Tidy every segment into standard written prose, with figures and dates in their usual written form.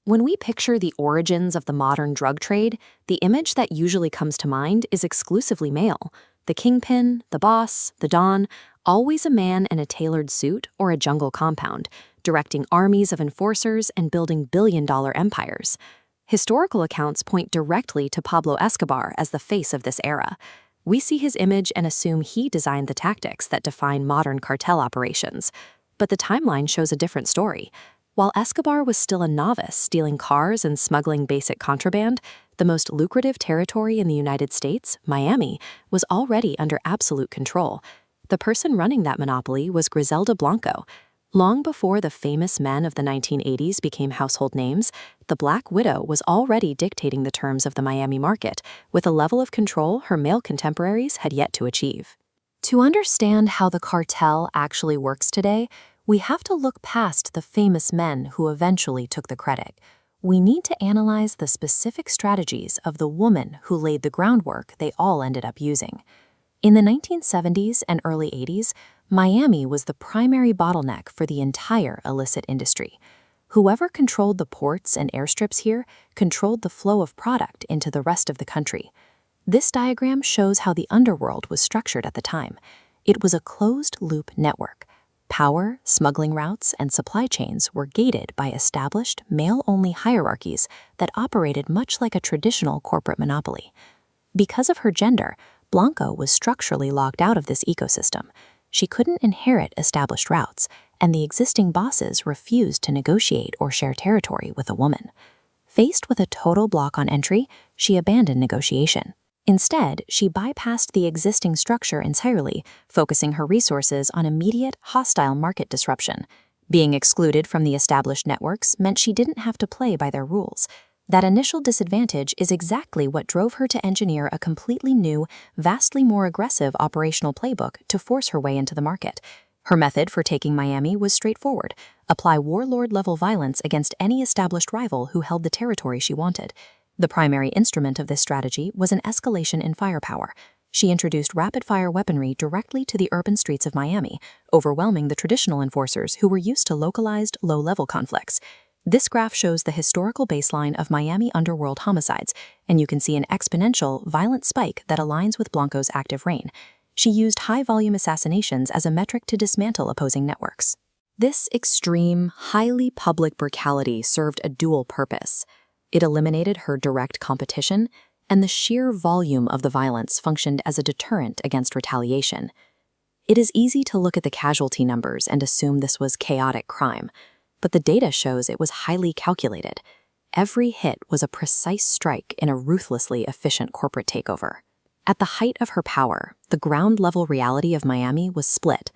When we picture the origins of the modern drug trade, the image that usually comes to mind is exclusively male. The kingpin, the boss, the don, always a man in a tailored suit or a jungle compound, directing armies of enforcers and building billion-dollar empires. Historical accounts point directly to Pablo Escobar as the face of this era. We see his image and assume he designed the tactics that define modern cartel operations. But the timeline shows a different story. While Escobar was still a novice stealing cars and smuggling basic contraband, the most lucrative territory in the United States, Miami, was already under absolute control. The person running that monopoly was Griselda Blanco. Long before the famous men of the 1980s became household names, the Black Widow was already dictating the terms of the Miami market, with a level of control her male contemporaries had yet to achieve. To understand how the cartel actually works today, we have to look past the famous men who eventually took the credit. We need to analyze the specific strategies of the woman who laid the groundwork they all ended up using. In the 1970s and early 80s, Miami was the primary bottleneck for the entire illicit industry. Whoever controlled the ports and airstrips here controlled the flow of product into the rest of the country. This diagram shows how the underworld was structured at the time. It was a closed-loop network. Power, smuggling routes, and supply chains were gated by established, male-only hierarchies that operated much like a traditional corporate monopoly. Because of her gender, Blanco was structurally locked out of this ecosystem. She couldn't inherit established routes, and the existing bosses refused to negotiate or share territory with a woman. Faced with a total block on entry, she abandoned negotiation. Instead, she bypassed the existing structure entirely, focusing her resources on immediate, hostile market disruption. Being excluded from the established networks meant she didn't have to play by their rules. That initial disadvantage is exactly what drove her to engineer a completely new, vastly more aggressive operational playbook to force her way into the market. Her method for taking Miami was straightforward: apply warlord-level violence against any established rival who held the territory she wanted. The primary instrument of this strategy was an escalation in firepower. She introduced rapid-fire weaponry directly to the urban streets of Miami, overwhelming the traditional enforcers who were used to localized, low-level conflicts. This graph shows the historical baseline of Miami underworld homicides, and you can see an exponential, violent spike that aligns with Blanco's active reign. She used high-volume assassinations as a metric to dismantle opposing networks. This extreme, highly public brutality served a dual purpose. It eliminated her direct competition, and the sheer volume of the violence functioned as a deterrent against retaliation. It is easy to look at the casualty numbers and assume this was chaotic crime, but the data shows it was highly calculated. Every hit was a precise strike in a ruthlessly efficient corporate takeover. At the height of her power, the ground-level reality of Miami was split.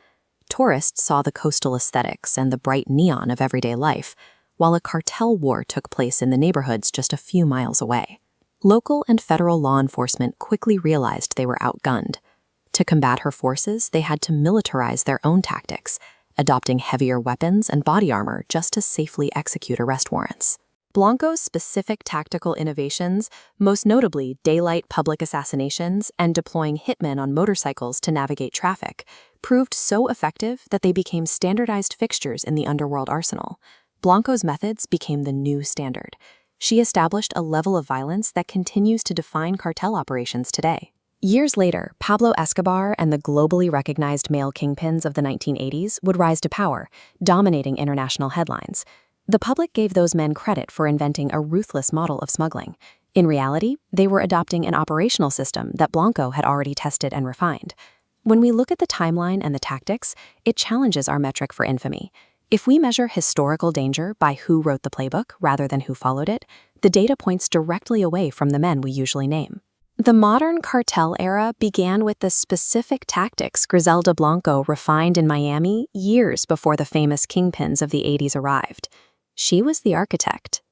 Tourists saw the coastal aesthetics and the bright neon of everyday life, while a cartel war took place in the neighborhoods just a few miles away. Local and federal law enforcement quickly realized they were outgunned. To combat her forces, they had to militarize their own tactics, adopting heavier weapons and body armor just to safely execute arrest warrants. Blanco's specific tactical innovations, most notably daylight public assassinations and deploying hitmen on motorcycles to navigate traffic, proved so effective that they became standardized fixtures in the underworld arsenal. Blanco's methods became the new standard. She established a level of violence that continues to define cartel operations today. Years later, Pablo Escobar and the globally recognized male kingpins of the 1980s would rise to power, dominating international headlines. The public gave those men credit for inventing a ruthless model of smuggling. In reality, they were adopting an operational system that Blanco had already tested and refined. When we look at the timeline and the tactics, it challenges our metric for infamy. If we measure historical danger by who wrote the playbook rather than who followed it, the data points directly away from the men we usually name. The modern cartel era began with the specific tactics Griselda Blanco refined in Miami years before the famous kingpins of the 80s arrived. She was the architect,